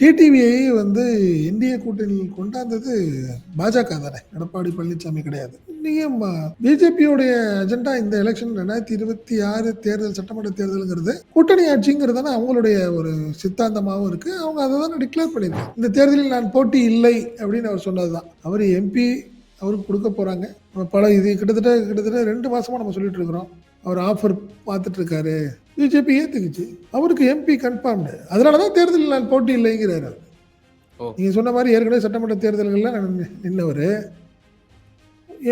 டிடிவியை வந்து என்டிஏ கூட்டணியில் கொண்டாந்தது பாஜக தானே, எடப்பாடி பழனிசாமி கிடையாது. நீங்க பிஜேபியோடைய அஜெண்டா இந்த எலெக்ஷன் 2026 தேர்தல், சட்டமன்ற தேர்தலுங்கிறது கூட்டணி ஆட்சிங்கிறது தானே அவங்களுடைய ஒரு சித்தாந்தமாகவும் இருக்கு. அவங்க அதை தானே டிக்ளேர் பண்ணியிருக்காங்க. இந்த தேர்தலில் நான் போட்டி இல்லை அப்படின்னு அவர் சொன்னதுதான். அவர் எம்பி அவருக்கு கொடுக்க போறாங்க. இது கிட்டத்தட்ட 2 மாசமா நம்ம சொல்லிட்டு இருக்கிறோம். அவர் ஆஃபர் பார்த்துட்டு இருக்காரு. பிஜேபி ஏத்துக்குச்சு. அவருக்கு எம்பி கன்ஃபார்ம்டு. அதனாலதான் தேர்தலில் நான் போட்டி இல்லைங்கிறாரு. நீங்க சொன்ன மாதிரி ஏற்கனவே சட்டமன்ற தேர்தல்கள்ல நின்னவர்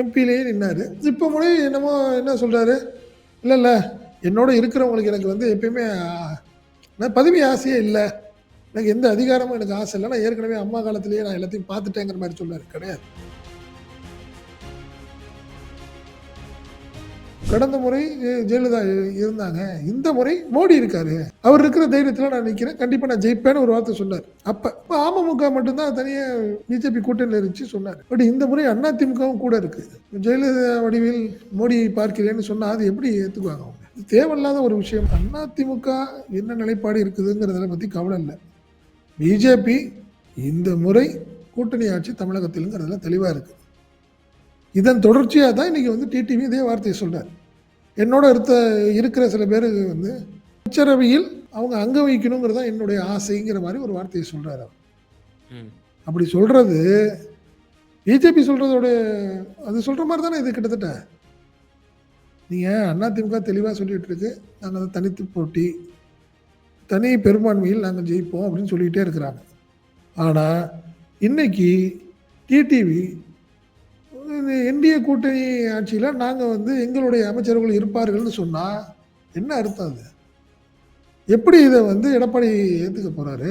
எம்பிலேயே நின்னாரு. இப்ப முறை என்னமோ என்ன சொல்றாரு, இல்ல என்னோட இருக்கிறவங்களுக்கு எனக்கு வந்து எப்பயுமே பதவி ஆசையே இல்லை, எனக்கு எந்த அதிகாரமும் எனக்கு ஆசை இல்லை, நான் ஏற்கனவே அம்மா காலத்திலேயே நான் எல்லாத்தையும் பார்த்துட்டேங்கிற மாதிரி சொல்றாரு. கிடையாது. கடந்த முறை ஜெயலலிதா இருந்தாங்க, இந்த முறை மோடி இருக்காரு, அவர் இருக்கிற தைரியத்துல நான் நிக்கிறேன், கண்டிப்பா நான் ஜெயிப்பேன்னு ஒரு வார்த்தை சொன்னார். அப்ப அமமுக மட்டும்தான் தனியா பிஜேபி கூட்டணியில் இருந்துச்சு சொன்னார். பட் இந்த முறை அதிமுகவும் கூட இருக்கு. ஜெயலலிதா வடிவில் மோடியை பார்க்கிறேன்னு சொன்னா அது எப்படி ஏத்துக்குவாங்க? அவங்க இது தேவையில்லாத ஒரு விஷயம். அதிமுக என்ன நிலைப்பாடு இருக்குதுங்கிறத பத்தி கவலை இல்லை. பிஜேபி இந்த முறை கூட்டணி ஆட்சி தமிழகத்தில்ங்கிறதுல தெளிவா இருக்கு. இதன் தொடர்ச்சியாக தான் இன்னைக்கு வந்து டிடிவி இதே வார்த்தையை சொல்றாரு. என்னோட இருக்கிற சில பேர் வந்து அமைச்சரவையில் அவங்க அங்க வைக்கணுங்கிறதா என்னுடைய ஆசைங்கிற மாதிரி ஒரு வார்த்தையை சொல்றாரு. அப்படி சொல்றது பிஜேபி சொல்றதோட அது சொல்ற மாதிரி தானே இது கிட்டத்தட்ட. நீங்க அதிமுக தெளிவா சொல்லிட்டு இருக்கு, நாங்க தனித்து போட்டி, தனி பெரும்பான்மையில் நாங்கள் ஜெயிப்போம் அப்படின்னு சொல்லிக்கிட்டே இருக்கிறாங்க. ஆனா இன்னைக்கு டிடிவி என்டிஏ கூட்டணி ஆட்சியில் நாங்கள் வந்து எங்களுடைய அமைச்சர்கள் இருப்பார்கள்னு சொன்னால் என்ன அர்த்தம்? அது எப்படி இதை வந்து எடப்பாடி ஏற்றுக்க போகிறாரு?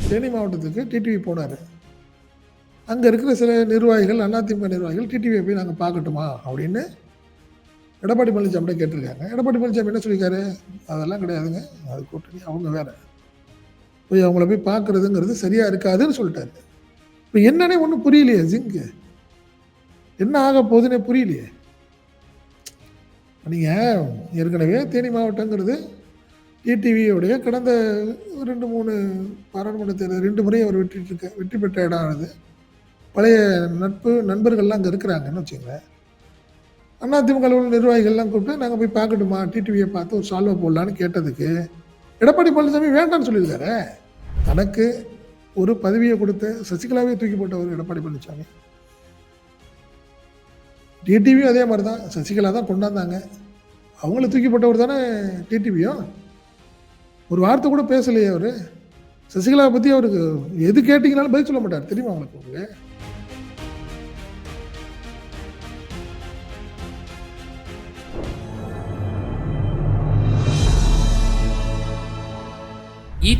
தேனி மாவட்டத்துக்கு டிடிவி போனார். அங்கே இருக்கிற சில நிர்வாகிகள், அதிமுக நிர்வாகிகள் டிடிவியை போய் நாங்கள் பார்க்கட்டுமா அப்படின்னு எடப்பாடி பழனிசாமி கேட்டிருக்காங்க. எடப்பாடி பழனிசாமி என்ன சொல்லியிருக்காரு, அதெல்லாம் கிடையாதுங்க, அது கூட்டணி, அவங்க வேற, போய் அவங்கள போய் பார்க்குறதுங்கிறது சரியாக இருக்காதுன்னு சொல்லிட்டாரு. இப்போ என்னன்னே ஒன்றும் புரியலையே, ஜிங்கு என்ன ஆக போகுதுன்னே புரியலையே. நீங்கள் ஏற்கனவே தேனி மாவட்டங்கிறது டிடிவியோடைய கடந்த 2-3 பாராளுமன்ற தேர்தல் 2 முறை அவர் வெற்றி பெற்ற இடம். அது பழைய நண்பர்கள்லாம் அங்கே இருக்கிறாங்கன்னு வச்சுங்களேன். அதிமுக நிர்வாகிகள்லாம் கூப்பிட்டு நாங்கள் போய் பார்க்கட்டுமா, டிடிவியை பார்த்து ஒரு சால்வை போடலான்னு கேட்டதுக்கு எடப்பாடி பழனிசாமி வேண்டான்னு சொல்லியிருக்காரு. தனக்கு ஒரு பதவியை கொடுத்து சசிகலாவே தூக்கி போட்டவர் எடப்பாடி பழனிசாமி. டிடிவியும் அதே மாதிரி தான், சசிகலா தான் கொண்டாந்தாங்க, அவங்கள தூக்கி போட்டவர் தானே டிடிவியும். ஒரு வார்த்தை கூட பேசலையே அவரு. சசிகலாவை பற்றி அவருக்கு எது கேட்டீங்கனாலும் பதில் சொல்ல மாட்டார், தெரியுமா உங்களுக்கு?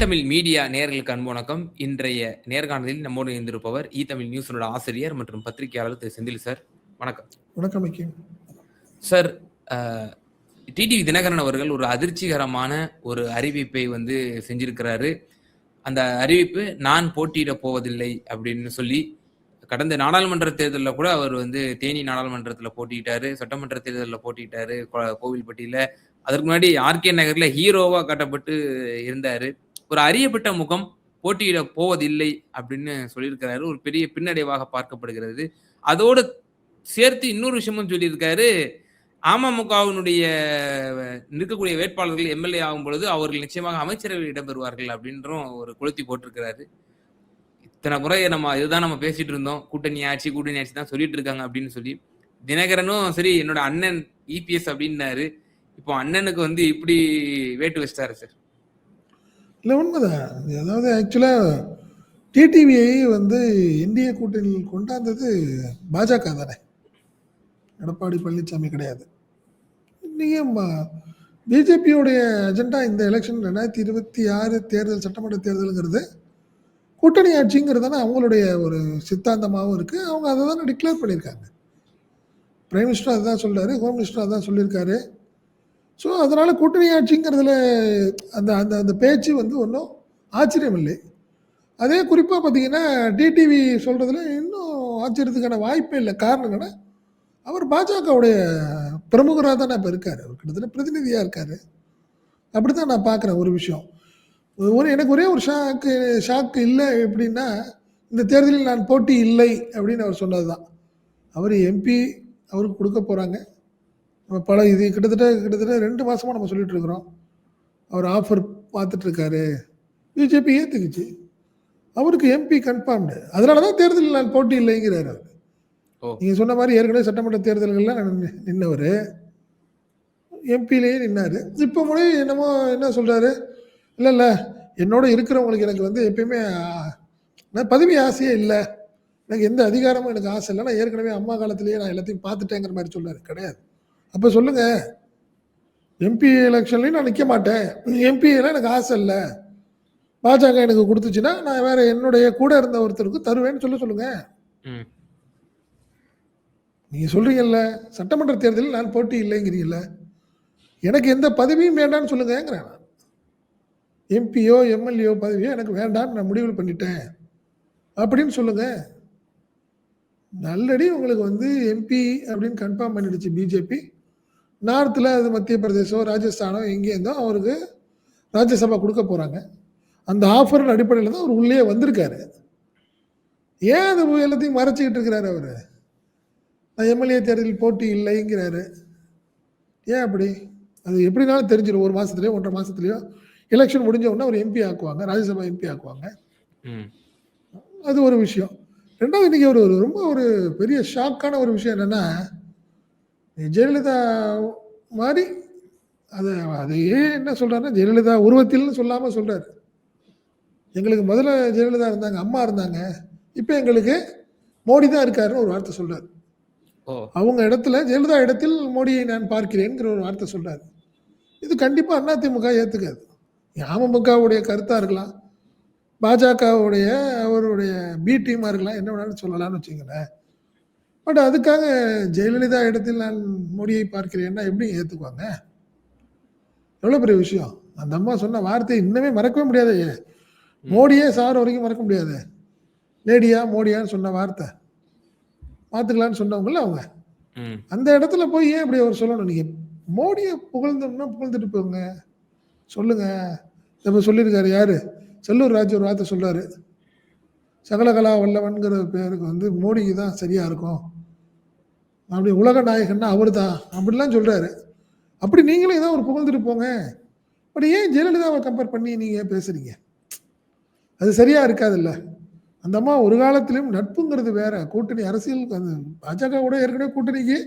தமிழ் மீடியா நேயர்களுக்கு அன்பு வணக்கம். இன்றைய நேர்காணலில் நம்மோடு இணைந்திருப்பவர் தமிழ் நியூஸோட ஆசிரியர் மற்றும் பத்திரிகையாளர் திரு செந்தில் சார். வணக்கம். வணக்கம் சார். டிடிவி தினகரன் அவர்கள் ஒரு அதிர்ச்சிகரமான ஒரு அறிவிப்பை வந்து செஞ்சிருக்கிறாரு. அந்த அறிவிப்பு நான் போட்டியிட போவதில்லை அப்படின்னு சொல்லி, கடந்த நாடாளுமன்ற தேர்தலில் கூட அவர் வந்து தேனி நாடாளுமன்றத்தில் போட்டிட்டாரு, சட்டமன்ற தேர்தலில் போட்டிட்டாரு கோவில்பட்டியில. அதற்கு முன்னாடி ஆர்கே நகர்ல ஹீரோவா காட்டப்பட்டு இருந்தாரு. ஒரு அறியப்பட்ட முகம் போட்டியிட போவதில்லை அப்படின்னு சொல்லியிருக்கிறாரு. ஒரு பெரிய பின்னடைவாக பார்க்கப்படுகிறது. அதோடு சேர்த்து இன்னொரு விஷயமும் சொல்லியிருக்காரு, அமமுகவினுடைய இருக்கக்கூடிய வேட்பாளர்கள் எம்எல்ஏ ஆகும் பொழுது அவர்கள் நிச்சயமாக அமைச்சரவையில் இடம்பெறுவார்கள் அப்படின்றும் ஒரு கொளுத்தி போட்டிருக்கிறாரு. இத்தனை முறை இதுதான் நம்ம பேசிட்டு இருந்தோம், கூட்டணி ஆட்சி தான் சொல்லிட்டு இருக்காங்க அப்படின்னு சொல்லி. தினகரனும் சரி என்னோட அண்ணன் இபிஎஸ் அப்படின்னாரு. இப்போ அண்ணனுக்கு வந்து இப்படி வேட்டு வச்சிட்டாரு சார். இல்லை, உண்மைதான். அதாவது ஆக்சுவலாக டிடிவியை வந்து என்டிஏ கூட்டணியில் கொண்டாந்தது பாஜக தானே, எடப்பாடி பழனிசாமி கிடையாது. நீங்கள் பிஜேபியோடைய அஜெண்டா இந்த எலெக்ஷன் 2026 தேர்தல், சட்டமன்ற தேர்தலுங்கிறது கூட்டணி ஆட்சிங்கிறது தானே அவங்களுடைய ஒரு சித்தாந்தமாகவும் இருக்குது. அவங்க அதை தானே டிக்ளேர் பண்ணியிருக்காங்க. பிரைம் மினிஸ்டர் அதுதான் சொல்கிறாரு, ஹோம் மினிஸ்டர் அதுதான் சொல்லியிருக்காரு. ஸோ அதனால் கூட்டணி ஆட்சிங்கிறதுல அந்த அந்த அந்த பேச்சு வந்து ஒன்றும் ஆச்சரியம் இல்லை. அதே குறிப்பாக பார்த்தீங்கன்னா டிடிவி சொல்கிறதுல இன்னும் ஆச்சரியத்துக்கான வாய்ப்பே இல்லை. காரணம் என்னன்னா, அவர் பாஜகவுடைய பிரமுகராக தானே இப்போ இருக்கார். அவர் கிட்டத்தட்ட பிரதிநிதியாக இருக்கார். அப்படித்தான் நான் பார்க்குறேன் ஒரு விஷயம். எனக்கு ஒரே ஒரு ஷாக்கு இல்லை எப்படின்னா, இந்த தேர்தலில் நான் போட்டி இல்லை அப்படின்னு அவர் சொன்னது தான். அவர் எம்பி அவருக்கு கொடுக்க போகிறாங்க. நம்ம இது கிட்டத்தட்ட 2 மாசமா நம்ம சொல்லிட்டு இருக்கிறோம். அவர் ஆஃபர் பார்த்துட்டு இருக்காரு. பிஜேபி ஏற்றுக்குச்சு. அவருக்கு எம்பி கன்ஃபார்ம்டு. அதனால தான் தேர்தலில் நான் போட்டி இல்லைங்கிறாரு அவர். நீங்கள் சொன்ன மாதிரி ஏற்கனவே சட்டமன்ற தேர்தல்கள்லாம் நின்னவர் எம்பிலேயே நின்னார். இப்போ முறை என்னமோ என்ன சொல்கிறாரு, இல்லை என்னோட இருக்கிறவங்களுக்கு எனக்கு வந்து எப்பயுமே நான் பதவி ஆசையே இல்லை, எனக்கு எந்த அதிகாரமும் எனக்கு ஆசை இல்லை, நான் ஏற்கனவே அம்மா காலத்திலேயே நான் எல்லாத்தையும் பார்த்துட்டேங்கிற மாதிரி சொல்கிறாரு. கிடையாது. அப்போ சொல்லுங்கள், எம்பி எலெக்ஷன்லையும் நான் நிற்க மாட்டேன், எம்பியெல்லாம் எனக்கு ஆசை இல்லை, பாஜக எனக்கு கொடுத்துச்சுன்னா நான் வேற என்னுடைய கூட இருந்த ஒருத்தருக்கு தருவேன்னு சொல்லுங்கள். நீங்கள் சொல்கிறீங்கல்ல சட்டமன்ற தேர்தலில் நான் போட்டி இல்லைங்கிறீங்கல்ல, எனக்கு எந்த பதவியும் வேண்டான்னு சொல்லுங்கிறேன். நான் எம்பியோ எம்எல்ஏ பதவியோ எனக்கு வேண்டான்னு நான் முடிவு பண்ணிட்டேன் அப்படின்னு சொல்லுங்க. ஆல்ரெடி உங்களுக்கு வந்து எம்பி அப்படின்னு கன்ஃபார்ம் பண்ணிடுச்சு பிஜேபி. நார்த்தில் அது மத்திய பிரதேசம் ராஜஸ்தானோ எங்கேருந்தோ அவருக்கு ராஜ்யசபா கொடுக்க போகிறாங்க. அந்த ஆஃபரின் அடிப்படையில் தான் அவர் உள்ளே வந்திருக்காரு. ஏன் அது எல்லாத்தையும் மறைச்சிக்கிட்டு இருக்கிறாரு அவர்? நான் எம்எல்ஏ தேர்தலில் போட்டி இல்லைங்கிறாரு. ஏன் அப்படி? அது எப்படினாலும் தெரிஞ்சிடும். 1 மாதத்துலையோ 1.5 மாதத்துலையோ எலெக்ஷன் முடிஞ்ச உடனே ஒரு எம்பி ஆக்குவாங்க, ராஜ்யசபா எம்பி ஆக்குவாங்க. அது ஒரு விஷயம். ரெண்டாவது, இன்னைக்கு ரொம்ப ஒரு பெரிய ஷாக்கான ஒரு விஷயம் என்னன்னா, ஜெயலலிதா மாதிரி அது ஏன் என்ன சொல்றாருன்னா, ஜெயலலிதா உருவத்தில்னு சொல்லாமல் சொல்றாரு. எங்களுக்கு முதல்ல ஜெயலலிதா இருந்தாங்க, அம்மா இருந்தாங்க, இப்போ எங்களுக்கு மோடி தான் இருக்காருன்னு ஒரு வார்த்தை சொல்றாரு. அவங்க இடத்துல, ஜெயலலிதா இடத்தில் மோடியை நான் பார்க்கிறேன்ங்கிற ஒரு வார்த்தை சொல்றாரு. இது கண்டிப்பா அதிமுக ஏத்துக்காது. அமமுகவுடைய கருத்தா இருக்கலாம், பாஜகவுடைய அவருடைய பி டீமா இருக்கலாம், என்ன வேணாலும் சொல்லலாம்னு வச்சுங்களேன். பட் அதுக்காக ஜெயலலிதா இடத்தில் நான் மோடியை பார்க்கிறேன்னா எப்படி ஏத்துக்குவாங்க? எவ்வளவு பெரிய விஷயம். அந்த அம்மா சொன்ன வார்த்தை இன்னமே மறக்கவே முடியாது. மோடியே சார் வரைக்கும் மறக்க முடியாது. லேடியா மோடியான்னு சொன்ன வார்த்தை பார்த்துக்கலான்னு சொன்னவங்கள அவங்க. அந்த இடத்துல போய் ஏன் அப்படி அவர் சொல்லணும்? நீங்க மோடியை புகழ்ந்தோம்னா புகழ்ந்துட்டு போங்க, சொல்லுங்க. இப்போ சொல்லியிருக்காரு யாரு, செல்லூர் ராஜு ஒரு வார்த்தை சொல்றாரு, சகலகலா வல்லவன்கிற பேருக்கு வந்து மோடிக்கு தான் சரியா இருக்கும், அப்படி உலக நாயகன்னா அவர் தான் அப்படிலாம் சொல்றாரு. அப்படி நீங்களும் ஏதாவது ஒரு புகழ்ந்துட்டு போங்க. பட் ஏன் ஜெயலலிதாவை கம்பேர் பண்ணி நீங்க பேசுறீங்க? அது சரியா இருக்காதுல்ல. அந்த அம்மா ஒரு காலத்திலும் நட்புங்கிறது வேற, கூட்டணி அரசியல் அந்த பாஜகவோட ஏற்கனவே கூட்டணிக்கு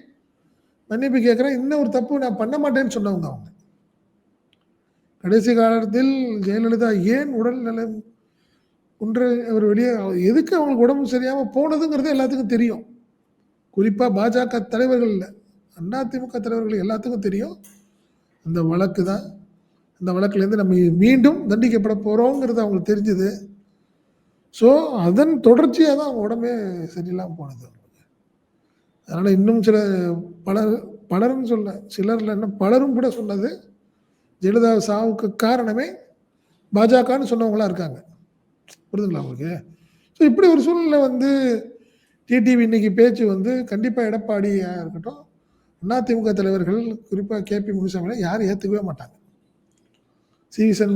மன்னிப்பு கேட்குறேன், இன்னும் ஒரு தப்பு நான் பண்ண மாட்டேன்னு சொன்னவங்க அவங்க. கடைசி காலத்தில் ஜெயலலிதா ஏன் உடல் நலம் குன்ற அவர் வெளியே எதுக்கு அவங்களுக்கு உடம்பு சரியாமல் போனதுங்கிறது எல்லாத்துக்கும் தெரியும். குறிப்பாக பாஜக தலைவர்கள் இல்லை, அதிமுக தலைவர்கள் எல்லாத்துக்கும் தெரியும். அந்த வழக்கு தான், அந்த வழக்குலேருந்து நம்ம மீண்டும் தண்டிக்கப்பட போகிறோங்கிறது அவங்களுக்கு தெரிஞ்சுது. ஸோ அதன் தொடர்ச்சியாக தான் அவங்க உடம்பே சரியில்லாமல் போனது. அதனால் இன்னும் பலரும் சொல்ல, சிலரில் என்ன பலரும் கூட சொன்னது, ஜெயலலிதா சாவுக்கு காரணமே பாஜகன்னு சொன்னவங்களாம் இருக்காங்க. புரியுதுங்களா உங்களுக்கு? ஸோ இப்படி ஒரு சூழ்நிலை வந்து டிடிவி இன்னைக்கு பேச்சு வந்து கண்டிப்பாக எடப்பாடியாக இருக்கட்டும், அதிமுக தலைவர்கள் குறிப்பாக கேபி முனுசாமி யாரும் ஏற்றுக்கவே மாட்டாங்க. சிவிசன்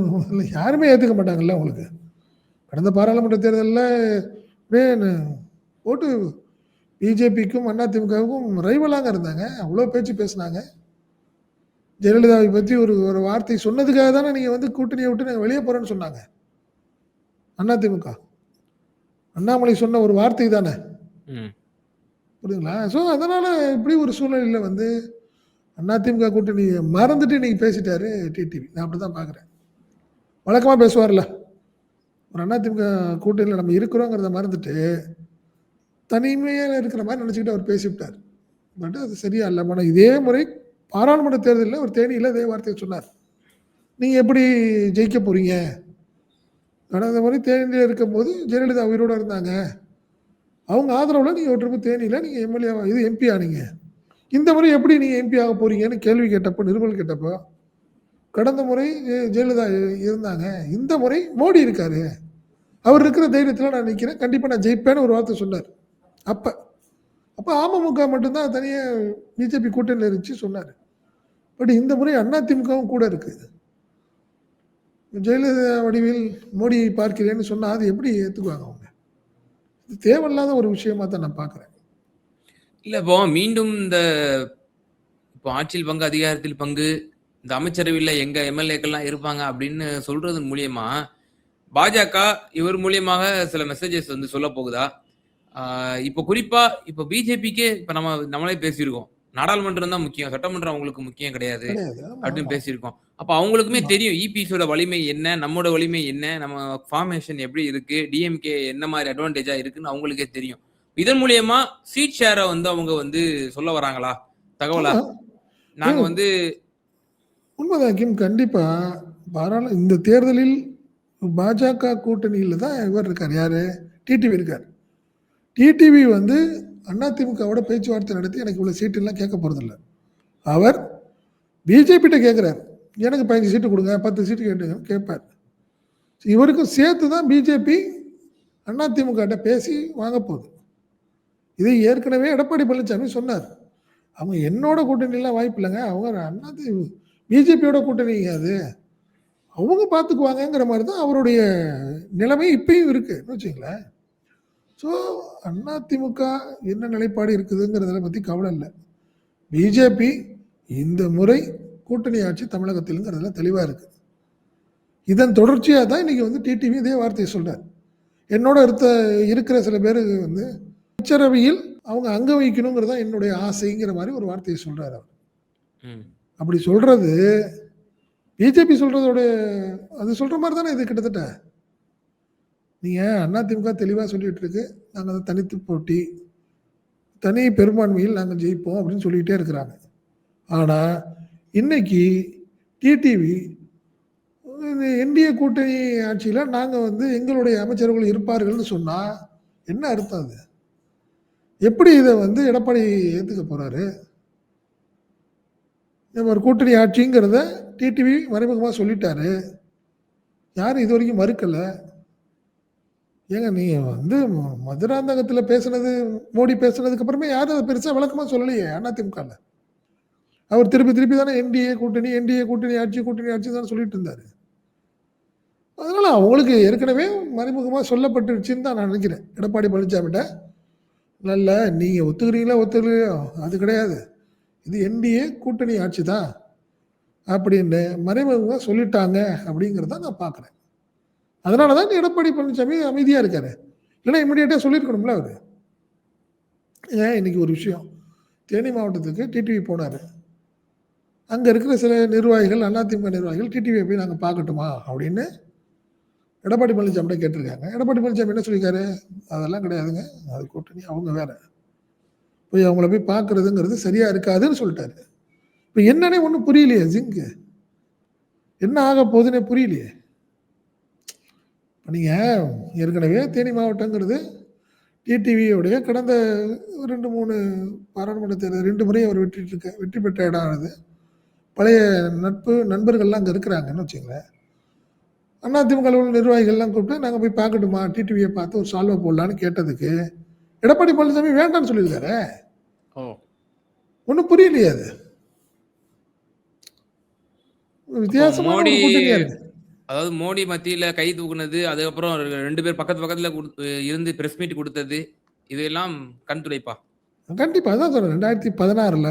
யாருமே ஏற்றுக்க மாட்டாங்கல்ல. உங்களுக்கு கடந்த பாராளுமன்ற தேர்தலில் ஓட்டு பிஜேபிக்கும் அதிமுகவுக்கும் ரைவலாங்க இருந்தாங்க. அவ்வளோ பேச்சு பேசினாங்க. ஜெயலலிதாவை பற்றி ஒரு வார்த்தை சொன்னதுக்காக தானே நீங்கள் வந்து கூட்டணியை விட்டு நாங்கள் வெளியே போகிறோன்னு சொன்னாங்க அதிமுக. அண்ணாமலை சொன்ன ஒரு வார்த்தை தானே, புரியுதுங்களா? ஸோ அதனால் இப்படி ஒரு சூழ்நிலையில் வந்து அதிமுக கூட்டணியை மறந்துட்டு நீங்கள் பேசிட்டாரு டிடிவி. நான் அப்படி தான் பார்க்குறேன். வழக்கமாக பேசுவார்ல, ஒரு அதிமுக கூட்டணியில் நம்ம இருக்கிறோங்கிறத மறந்துட்டு தனிமையாக இருக்கிற மாதிரி நினச்சிக்கிட்டு அவர் பேசிவிட்டார். பட் அது சரியா இல்லை. ஆனால் இதே முறை பாராளுமன்ற தேர்தலில் ஒரு தேனியில் இதே வார்த்தையை சொன்னார், நீங்கள் எப்படி ஜெயிக்க போகிறீங்க? கடந்த முறை தேனியில் இருக்கும்போது ஜெயலலிதா உயிரோடு இருந்தாங்க, அவங்க ஆதரவில் நீங்கள் ஒற்றுமை தேனியில் நீங்கள் எம்எல்ஏ இது எம்பி ஆனீங்க, இந்த முறை எப்படி நீங்கள் எம்பி ஆக போகிறீங்கன்னு கேள்வி கேட்டப்போ, நிருபல் கேட்டப்போ, கடந்த முறை ஜெயலலிதா இருந்தாங்க, இந்த முறை மோடி இருக்காரு, அவர் இருக்கிற தைரியத்தில் நான் நிற்கிறேன், கண்டிப்பாக நான் ஜெயிப்பேன்னு ஒரு வார்த்தை சொன்னார். அப்போ அமமுக மட்டும்தான் தனியாக பிஜேபி கூட்டணியில் இருந்துச்சு சொன்னார். பட் இந்த முறை அதிமுகவும் கூட இருக்குது. ஜெயலலிதா வடிவில் மோடியை பார்க்கிறேன்னு சொன்னா அது எப்படி ஏத்துக்குவாங்க அவங்க? இது தேவையில்லாத ஒரு விஷயமா தான் நான் பார்க்குறேன். இல்ல இப்போ மீண்டும் இந்த இப்போ ஆட்சியில் பங்கு, அதிகாரத்தில் பங்கு, இந்த அமைச்சரவையில எங்க எம்எல்ஏக்கள்லாம் இருப்பாங்க அப்படின்னு சொல்றதன் மூலியமா, பாஜக இவர் மூலியமாக சில மெசேஜஸ் வந்து சொல்லப் போகுதா? இப்போ குறிப்பா இப்போ பிஜேபிக்கே இப்ப நம்மளே பேசியிருக்கோம். நாடாளுமன்றம் தான் முக்கியம். சட்டமன்றம் அவங்களுக்கு முக்கியம் கிடையாது. கிடையாது. ஆமா, அப்படின்னு ஆமா, பேசியிருக்கோம். அப்ப அவங்களுக்குமே ஆமா. தெரியும் இபிஎஸோட வலிமை என்ன? நம்மோட வலிமை என்ன? நம்ம ஃபார்மேஷன் எப்படி இருக்கு? டிஎம்கே என்ன மாரி அட்வான்டேஜா இருக்குன்னு அவங்களுக்கே தெரியும். இதன் மூலியமா சீட் ஷேர வந்து அவங்க வந்து சொல்ல வராங்களா? தகவலா? ஆமா. நாங்க ஏங்க வந்து உண்மைதான் கிம். கண்டிப்பா இந்த தேர்தலில் பாஜக கூட்டணியில தான் இவர் இருக்கார். யாரு? டிடிவி இருக்கார். டிடிவி வந்து அதிமுகவோட பேச்சுவார்த்தை நடத்தி எனக்கு இவ்வளவு சீட்டுலாம் கேட்க போறதில்ல. அவர் பிஜேபிட்ட கேட்கிறார். எனக்கு 15 சீட்டு கொடுங்க, 10 சீட்டு கேட்டுங்கன்னு கேட்பார். இவருக்கும் சேர்த்து தான் பிஜேபி அதிமுக பேசி வாங்க போகுது. இதை ஏற்கனவே எடப்பாடி பழனிசாமி சொன்னார். அவங்க என்னோட கூட்டணிலாம் வாய்ப்பு இல்லைங்க. அவங்க பிஜேபியோட கூட்டணிங்க அது. அவங்க பார்த்துக்குவாங்கங்கிற மாதிரி தான் அவருடைய நிலைமை இப்பயும் இருக்குன்னு வச்சுங்களேன். ஸோ அதிமுக என்ன நிலைப்பாடு இருக்குதுங்கிறத பற்றி கவலை இல்லை. பிஜேபி இந்த முறை கூட்டணி ஆட்சி தமிழகத்தில்ங்கிறதுல தெளிவாக இருக்கு. இதன் தொடர்ச்சியாக தான் இன்னைக்கு வந்து டிடிவி இதே வார்த்தையை சொல்றார். என்னோட இருக்கிற சில பேர் வந்து அமைச்சரவையில் அவங்க அங்க வைக்கணுங்கிறதா என்னுடைய ஆசைங்கிற மாதிரி ஒரு வார்த்தையை சொல்றாரு அவர். ம். அப்படி சொல்றது பிஜேபி சொல்றதோட அது சொல்ற மாதிரி தானே இது கிட்டத்தட்ட. நீங்க அதிமுக தெளிவாக சொல்லிட்டு இருக்கு, நாங்கள் தனித்து போட்டி, தனி பெரும்பான்மையில் நாங்கள் ஜெயிப்போம் அப்படின்னு சொல்லிக்கிட்டே இருக்கிறாங்க. ஆனால் இன்னைக்கு டிடிவி என்டிஏ கூட்டணி ஆட்சியில் நாங்கள் வந்து எங்களுடைய அமைச்சர்கள் இருப்பார்கள்னு சொன்னால் என்ன அர்த்தம்? அது எப்படி இதை வந்து எடப்பாடி ஏற்றுக்க போகிறாரு? ஒரு கூட்டணி ஆட்சிங்கிறத டிடிவி மறைமுகமாக சொல்லிட்டாரு. யாரும் இது வரைக்கும் மறுக்கலை. ஏங்க நீங்கள் வந்து மதுராந்தகத்தில் பேசுனது, மோடி பேசுனதுக்கு அப்புறமே யாரும் அதை பெருசாக விளக்கமாக சொல்லலையே அதிமுகவில். அவர் திருப்பி திருப்பி தானே என்டிஏ கூட்டணி ஆட்சி தானே சொல்லிட்டு இருந்தாரு. அதனால அவங்களுக்கு ஏற்கனவே மறைமுகமாக சொல்லப்பட்டுருச்சுன்னு தான் நான் நினைக்கிறேன். எடப்பாடி பழனிசாமிகிட்ட நல்ல நீங்கள் ஒத்துக்கிறீங்களோ அது கிடையாது, இது என்டிஏ கூட்டணி ஆட்சி தான் அப்படின்னு மறைமுகமாக சொல்லிட்டாங்க அப்படிங்கிறத நான் பார்க்குறேன். அதனால தான் எடப்பாடி பழனிசாமி அமைதியாக இருக்காரு. இல்லைன்னா இமிடியேட்டாக சொல்லியிருக்கணும்ல அவர். ஏன் இன்னைக்கு ஒரு விஷயம், தேனி மாவட்டத்துக்கு டிடிவி போனார். அங்கே இருக்கிற சில நிர்வாகிகள், அதிமுக நிர்வாகிகள் டிடிவியை போய் நாங்கள் பார்க்கட்டுமா அப்படின்னு எடப்பாடி பழனிசாமிகிட்ட கேட்டிருக்காங்க. எடப்பாடி பழனிசாமி என்ன சொல்லியிருக்காரு? அதெல்லாம் கிடையாதுங்க, அது கூட்டணி, அவங்க வேற, போய் அவங்கள போய் பார்க்கறதுங்கிறது சரியா இருக்காதுன்னு சொல்லிட்டாரு. இப்போ என்னன்னே ஒன்றும் புரியலையே ஜிங்கு, என்ன ஆக போகுதுன்னே புரியலையே. நீங்கள் ஏற்கனவே தேனி மாவட்டங்கிறது டிடிவியோடைய கடந்த 2-3 பாராளுமன்ற தேர்தல் 2 முறை அவர் வெற்றி பெற்ற இடம் அது. பழைய நண்பர்கள்லாம் அங்கே இருக்கிறாங்கன்னு வச்சுங்களேன். அதிமுக நிர்வாகிகள்லாம் கூப்பிட்டு நாங்கள் போய் பார்க்கட்டுமா, டிடிவியை பார்த்து ஒரு சால்வை போடலான்னு கேட்டதுக்கு எடப்பாடி பழனிசாமி வேண்டான்னு சொல்லியிருக்காரு. ஒன்றும் புரியலையே. அது வித்தியாசமான ஒரு கூட்டணியா இருக்கு. அதாவது மோடி மத்தியில கை தூக்குனது, அதுக்கப்புறம் 2 பேர் பக்கத்துல இருந்து பிரஸ் மீட் கொடுத்தது, இதெல்லாம் கண் துடைப்பா? கண்டிப்பா அதான் சொல்றேன். 2016ல்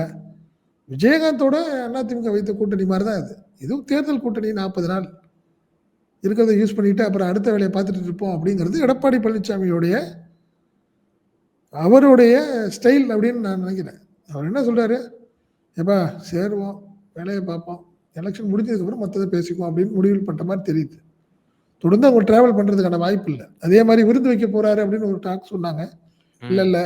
விஜயகாந்தோட அதிமுக வைத்த கூட்டணி மாதிரி தான் இது. இதுவும் தேர்தல் கூட்டணி, 40 நாள் இருக்கிறத யூஸ் பண்ணிட்டு அப்புறம் அடுத்த வேலையை பார்த்துட்டு இருப்போம் அப்படிங்கிறது எடப்பாடி பழனிசாமியோடைய அவருடைய ஸ்டைல் அப்படின்னு நான் நினைக்கிறேன். அவர் என்ன சொல்றாரு, ஏப்பா சேருவோம், வேலையை பார்ப்போம், எலெக்ஷன் முடிஞ்சதுக்கப்புறம் மற்றதை பேசிக்குவோம் அப்படின்னு முடிவு பண்ணுற மாதிரி தெரியுது. தொடர்ந்து அவங்க டிராவல் பண்ணுறதுக்கான வாய்ப்பு இல்லை. அதே மாதிரி விருந்து வைக்க போறாரு அப்படின்னு ஒரு டாக் சொன்னாங்க. இல்லை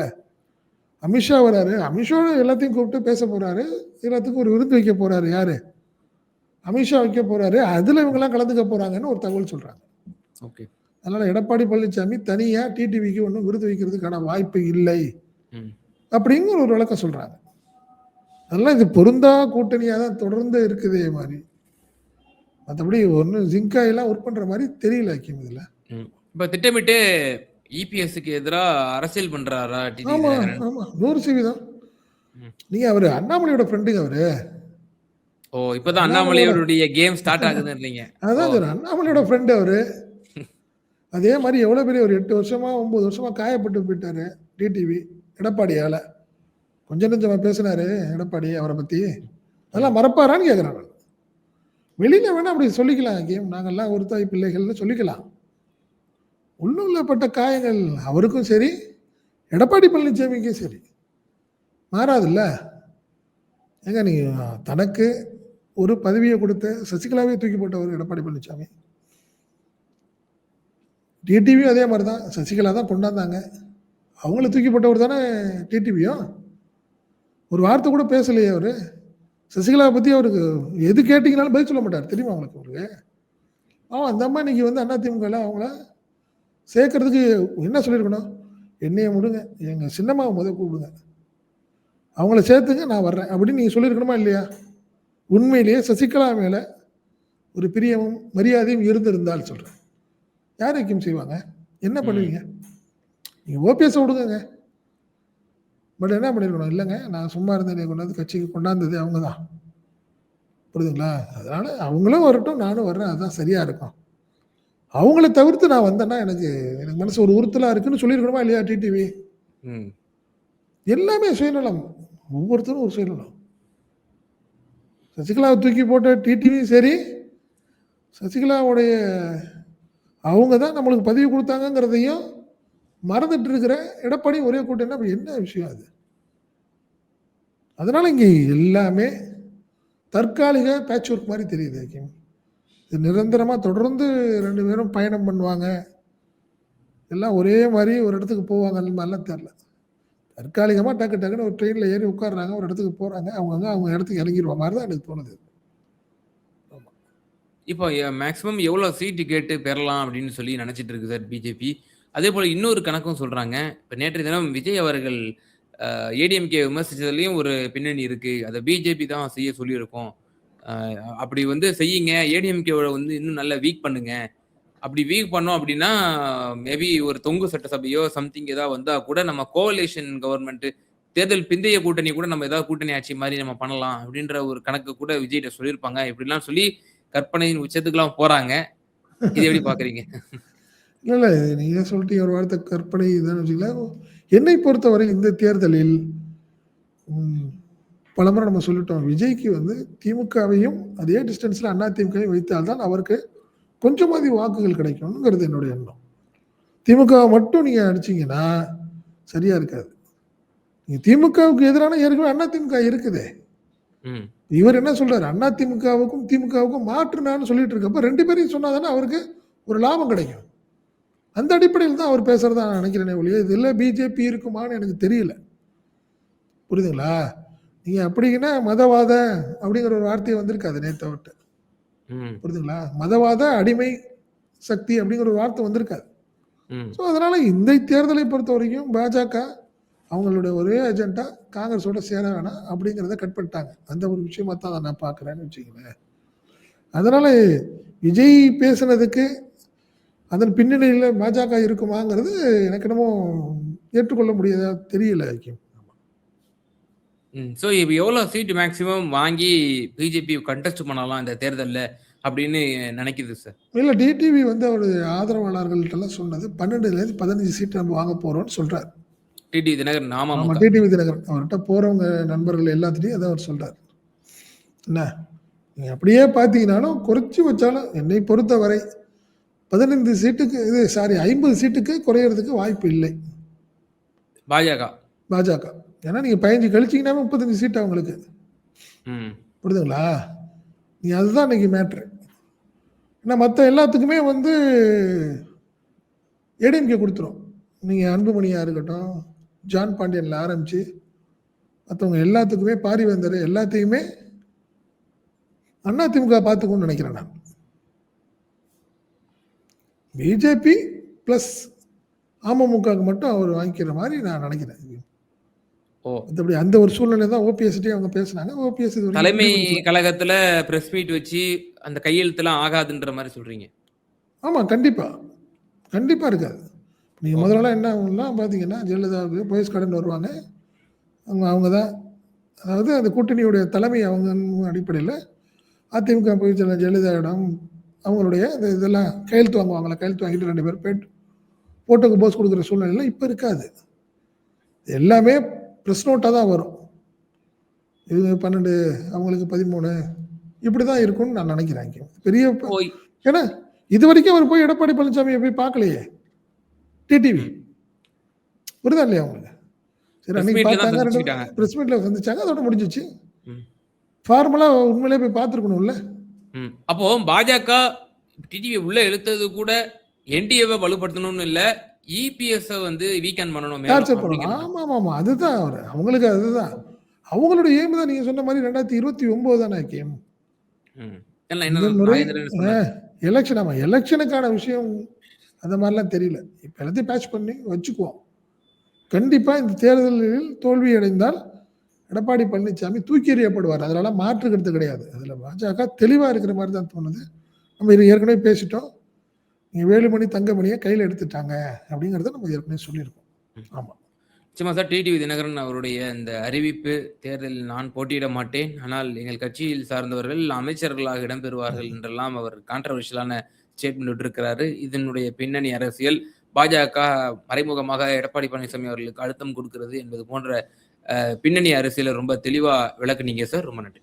அமித்ஷா வராரு, அமித்ஷா எல்லாத்தையும் கூப்பிட்டு பேச போறாரு, எல்லாத்துக்கும் ஒரு விருந்து வைக்க போறாரு. யாரு? அமித்ஷா வைக்க போறாரு, அதுல இவங்கெல்லாம் கலந்துக்க போறாங்கன்னு ஒரு தகவல் சொல்றாங்க. ஓகே. அதனால எடப்பாடி பழனிசாமி தனியா டிடிவிக்கு ஒன்றும் விருது வைக்கிறதுக்கான வாய்ப்பு இல்லை அப்படிங்கிற ஒரு விளக்கம் சொல்றாங்க. அதெல்லாம் இது பொருந்தா கூட்டணியாக தான் தொடர்ந்து இருக்குதே மாதிரி, மற்றபடி ஒன்றும் ஜிங்காயெல்லாம் ஒர்க் பண்ற மாதிரி தெரியல. இதுல இப்ப திட்டமிட்டு இபிஎஸ்க்கு எதிராக அரசியல் பண்றாரா? ஆமா ஆமா 100% நீங்க அவரு அண்ணாமலையோட ஃப்ரெண்டுங்க அவரு. ஓ! இப்பதான் அண்ணாமலையோட அண்ணாமலையோருடைய கேம் ஸ்டார்ட் ஆகுதுன்றீங்க. ஓ! அதான் சொல்றேன். அண்ணாமலையோட ஃப்ரெண்ட் அவரு. அதே மாரி எவ்வளோ பெரிய ஒரு 8 வருஷமா, 9 வருஷமா காயப்பட்டு போயிட்டாரு டிடிவி. எடப்பாடியால. கொஞ்சம் நெஞ்சமா பேசினாரு எடப்பாடி அவர பத்தி. ம். அதெல்லாம் மறப்பாரான்னு கேட்கிறேன் நான். வெளியில வேணா அப்படி சொல்லிக்கலாம். நாங்கெல்லாம் ஒரு தாய் பிள்ளைகள்னு சொல்லிக்கலாம். உள்ளுள்ளப்பட்ட காயங்கள் அவருக்கும் சரி, எடப்பாடி பழனிசாமிக்கும் சரி. மாறாதுல்ல. ஏங்க நீங்க தனக்கு ஒரு பதவிய குடுத்த சசிகலாவே தூக்கி போட்டவர் எடப்பாடி பழனிசாமி. டிடிவியும் அதே மாரி தான். சசிகலா தான் கொண்டாந்தாங்க. அவங்கள தூக்கி போட்டவர் தானே டிடிவியும். ஒரு வார்த்தை கூட பேசலையே அவரு. சசிகலாவ பத்தி அவருக்கு எது கேட்டீங்கனாலும் பதில் சொல்ல மாட்டாரு. தெரியுமா உங்களுக்கு அவருக்கு? அந்த அம்மா இன்னைக்கு வந்து அதிமுகல அவங்கள சேர்க்கறதுக்கு என்ன சொல்லியிருக்கணும்? என்னைய விடுங்க. எங்க சின்னம்மாவ கூப்பிடுங்க. அவங்கள சேர்த்துங்க நான் வர்றேன். அப்படின்னு நீங்க சொல்லியிருக்கணுமா இல்லையா? உண்மையிலேயே சசிகலா மேல ஒரு பிரியமும், மரியாதையும் இருந்திருந்தால் சொல்றேன். யார் ஐக்கியம் செய்வாங்க? என்ன ம். பண்ணுவீங்க? நீங்க ஓபிஎஸ்ஸ விடுங்கங்க. பட் என்ன பண்ணியிருக்கணும்? இல்லங்க நான் சும்மா இருந்தேன். என்னைய கொண்டாந்து கட்சிக்கு கொண்டாந்தது அவங்க தான். புரியுதுங்களா? அதனால அவங்களும் வரட்டும், நானும் வர்றேன். அதுதான் சரியா இருக்கும். அவங்கள தவிர்த்து நான் வந்தேன்னா எனக்கு எனக்கு மனசு ஒரு உறுத்தலா இருக்குன்னு சொல்லியிருக்கணுமா இல்லையா டிடிவி? ம். எல்லாமே சுயநலம். ஒவ்வொருத்தரும் ஒரு சுயநலம். சசிகலாவ தூக்கி போட்ட டிடிவியும் சரி, சசிகலாவுடைய அவங்க தான் நம்மளுக்கு பதவி குடுத்தாங்கங்கிறதையும் மறந்துட்டு இருக்கிற எடப்பாடி ஒரே கூட்டம்னா அப்ப என்ன விஷயம் அது? அதனால இங்க எல்லாமே தற்காலிக பேட்ச் ஒர்க் மாரி தெரியுது ஹக்கீம். இது நிரந்தரமா தொடர்ந்து 2 பேரும் பயணம் பண்ணுவாங்க. எல்லாம் ஒரே மாரி ஒரு இடத்துக்கு போவாங்கன்னு மாரிலாம் தெரியல. தற்காலிகமா டக்கு டக்குன்னு ஒரு ட்ரெயின்ல ஏறி உட்கார்றாங்க. ஒரு இடத்துக்கு போறாங்க. அவங்க இடத்துக்கு இறங்கிருவ மாரி தான் எனக்கு தோணுது. ஆமா. இப்போ மேக்ஸிமம் எவ்வளோ சீட்டு கேட்டு பெறலாம் அப்படின்னு சொல்லி நெனச்சிட்டு இருக்கு சார் பிஜேபி. அதேபோல இன்னொரு கணக்கும் சொல்றாங்க. இப்ப நேற்றைய தினம் விஜய் அவர்கள் ஏடிஎம்கே விமர்சிச்சதுலயும் ஒரு பின்னணி இருக்கு. அத பிஜேபி தான் செய்ய சொல்லியிருக்கோம். அ அப்படி வந்து செய்யுங்க. ஏடிஎம்கேவ வந்து இன்னும் நல்லா வீக் பண்ணுங்க. அப்படி வீக் பண்ணோம் அப்படின்னா, மேபி ஒரு தொங்கு சட்டசபையோ சம்திங் ஏதாவது வந்தா கூட நம்ம கோஅலிஷன் கவர்ன்மென்ட் தேர்தல் பிந்தைய கூட்டணி கூட நம்ம ஏதாவது கூட்டணி ஆட்சி மாரி நம்ம பண்ணலாம். அப்படின்ற ஒரு கணக்கு கூட விஜய்ட்ட சொல்லியிருப்பாங்க. இப்படிலாம் சொல்லி கற்பனையின் உச்சத்துக்குலாம் போறாங்க. இத எப்படி பார்க்குறீங்க? இல்ல, நீங்க சொல்லிட்டீங்க ஒரு வார்த்தை கற்பனை இதுன்னு வச்சுக்கலாம். என்னை பொறுத்தவரை இந்த தேர்தலில் ம் பலமுறை நம்ம சொல்லிட்டோம். விஜய்க்கு வந்து திமுகவையும் அதே டிஸ்டன்ஸ்ல அதிமுகவையும் வைத்தால் தான் அவருக்கு கொஞ்சமாவது வாக்குகள் கிடைக்கும்ங்கிறது என்னுடைய எண்ணம். திமுகவ மட்டும் நீங்க அடிச்சீங்கன்னா, சரியா இருக்காது. நீங்க திமுகவுக்கு எதிரான ஏற்கனவே அதிமுக இருக்குதே. ம். இவர் என்ன சொல்றாரு? அதிமுகவுக்கும், திமுகவுக்கும் மாற்று நான்னு சொல்லிட்டு இருக்கப்ப 2 பேரையும் சொன்னா தானே அவருக்கு ஒரு லாபம் கிடைக்கும். அந்த அடிப்படையில் தான் அவர் பேசுறதா நான் நினைக்கிறேனே ஒழிய, இதுல பிஜேபி இருக்குமான்னு எனக்கு தெரியல. புரியுதுங்களா? நீங்க அப்படிங்கன்னா மதவாத அப்படிங்கிற ஒரு வார்த்தையே வந்திருக்காது நேத்து அவர்ட்ட. ம். புரியுதுங்களா? மதவாத அடிமை சக்தி அப்படிங்கிற ஒரு வார்த்தை வந்திருக்காது. ம். ஸோ அதனால இந்த தேர்தலை பொறுத்தவரைக்கும் பாஜக அவங்களுடைய ஒரே அஜெண்டா காங்கிரஸோட சேர வேணாம் அப்படிங்கிறத கட் பண்ணிட்டாங்க. அந்த ஒரு விஷயமா தான் நான் பார்க்குறேன்னு வச்சுக்கங்களேன். அதனால விஜய் பேசுனதுக்கு அதன் பின்னணியில பாஜக இருக்குமாங்கிறது எனக்கு என்னமோ ஏற்றுக்கொள்ள முடியாதா தெரியல ஐக்கியம். ம். ஸோ இப்ப எவ்வளோ சீட் மேக்ஸிமம் வாங்கி பிஜேபி கன்டெஸ்ட் பண்ணலாம் இந்த தேர்தல்ல அப்படின்னு நெனைக்குது சார்? இல்ல டிடிவி வந்து அவருடைய ஆதரவாளர்கள்ட்டலாம் சொன்னது 12லேருந்து 15 சீட் நம்ம வாங்க போறோம்ன்னு சொல்றாரு. டிடிவி தினகரன் ஆமா அமமுக. டிடிவி தினகரன். அவர்ட்ட போறவங்க நண்பர்கள் எல்லாத்துட்டயும் அதான் அவர் சொல்றாரு. என்ன? நீங்க அப்படியே பார்த்தீங்கன்னாலும் குறைச்சு வச்சாலும் என்னை பொறுத்தவரை 15 சீட்டுக்கு 50 சீட்டுக்கு குறையறதுக்கு வாய்ப்பு இல்லை. பாஜக. பாஜக. ஏன்னா நீங்க 15 கழிச்சீங்கன்னாவே 35 சீட் அவங்களுக்கு. ம். புரியுதுங்களா? நீங்க அதுதான் இன்னைக்கு மேட்ரு. ஏன்னா மத்த எல்லாத்துக்குமே வந்து ஏடிஎம்கே குடுத்துரும். நீங்க அன்புமணியா இருக்கட்டும், ஜான் பாண்டியன்ல ஆரம்பிச்சு, மத்தவங்க எல்லாத்துக்குமே பாரிவேந்தர் எல்லாத்தையுமே அதிமுக பார்த்துக்கும்னு நினைக்கிறேன் நான். பிஜேபி பிளஸ் அமமுகவுக்கு மட்டும் அவர் வாங்கிக்கிற மாரி நான் நினைக்கிறேன். ஓ! மத்தபடி அந்த ஒரு சூழ்நிலை தான் ஓபிஎஸ்ட்டயே அவங்க பேசுனாங்க. ஓபிஎஸ் இதுவரைக்கும் தலைமை உறுதி கொடுக்கல. கழகத்துல பிரஸ் மீட் வச்சு அந்த கையெழுத்துலாம் ஆகாதுன்ற மாரி சொல்றீங்க. ஆமா, கண்டிப்பா. கண்டிப்பா இருக்காது. நீங்க ஓ! முதல்லலாம் என்ன ஆகும்னா பார்த்தீங்கன்னா, ஜெயலலிதாவுக்கு போயஸ் கார்டன் வருவாங்க. அவங்க தான் அதாவது அந்த கூட்டணியுடைய தலைமை அவங்க அடிப்படையில அதிமுக பொதுச் செயலாளர் ஜெயலலிதாவிடம் அவங்களுடைய இதெல்லாம் கையெழுத்து வாங்குவாங்களா, கையெழுத்து வாங்கிட்டு 2 பேர் போட்டோக்கு போஸ் கொடுக்குற சூழ்நிலையில் இப்போ இருக்காது. எல்லாமே ப்ரெஸ் நோட்டாக தான் வரும். இது 12 அவங்களுக்கு 13 இப்படி தான் இருக்கும்னு நான் நினைக்கிறேன். பெரிய ஏன்னா இது வரைக்கும் அவர் போய் எடப்பாடி பழனிசாமியை போய் பார்க்கலையே டிடிவி. புரியுதா இல்லையா உங்களுக்கு? சரி, அன்னைக்கு பார்த்தாங்க, ப்ரெஸ் மீட்ல சந்திச்சாங்க, அதோட முடிஞ்சிச்சு. ஃபார்மலா உண்மையிலே போய் பார்த்துருக்கணும்ல. அப்போ பாஜக டிடிவி உள்ள இழுத்தது கூட என்டிஏவை வலுப்படுத்தணும்னு இல்ல, இபிஎஸ் வந்து வீக்கெண்ட் பண்ணணும். ஆமா ஆமா, அதுதான் அவங்களுக்கு அதுதான் அவங்களுடைய எய்ம் தான். நீங்க சொன்ன மாதிரி 2029 தானே கேம். எலெக்ஷன். ஆமா, எலெக்ஷனுக்கான விஷயம் அந்த மாதிரிலாம் தெரியல. இப்ப எல்லாத்தையும் பேட்ச் பண்ணி வச்சுக்குவோம். கண்டிப்பா இந்த தேர்தலில் தோல்வி அடைந்தால் எடப்பாடி பழனிசாமி தூக்கி எறியப்படுவார். அதனால மாற்று கருத்து கிடையாது. அதுல பாஜக தெளிவா இருக்கிற மாதிரி தான் தோணுது. நம்ம இது ஏற்கனவே பேசிட்டோம். நீங்க வேலுமணி தங்கமணியை கையில் எடுத்துட்டாங்க அப்படிங்கிறத நம்ம ஏற்கனவே சொல்லியிருக்கோம். ஆமா, நிச்சயமா சார். டிடிவி தினகரன் அவருடைய இந்த அறிவிப்பு, தேர்தலில் நான் போட்டியிட மாட்டேன், ஆனால் எங்கள் கட்சியில் சார்ந்தவர்கள் அமைச்சர்களாக இடம்பெறுவார்கள் என்றெல்லாம் அவர் கான்ட்ரவர்ஷியலான ஸ்டேட்மெண்ட் விட்டிருக்கிறாரு. இதனுடைய பின்னணி அரசியல், பாஜக மறைமுகமாக எடப்பாடி பழனிசாமி அவர்களுக்கு அழுத்தம் கொடுக்கிறது என்பது போன்ற பின்னணி அரசியலை ரொம்ப தெளிவா விளக்குனீங்க சார். ரொம்ப நன்றி.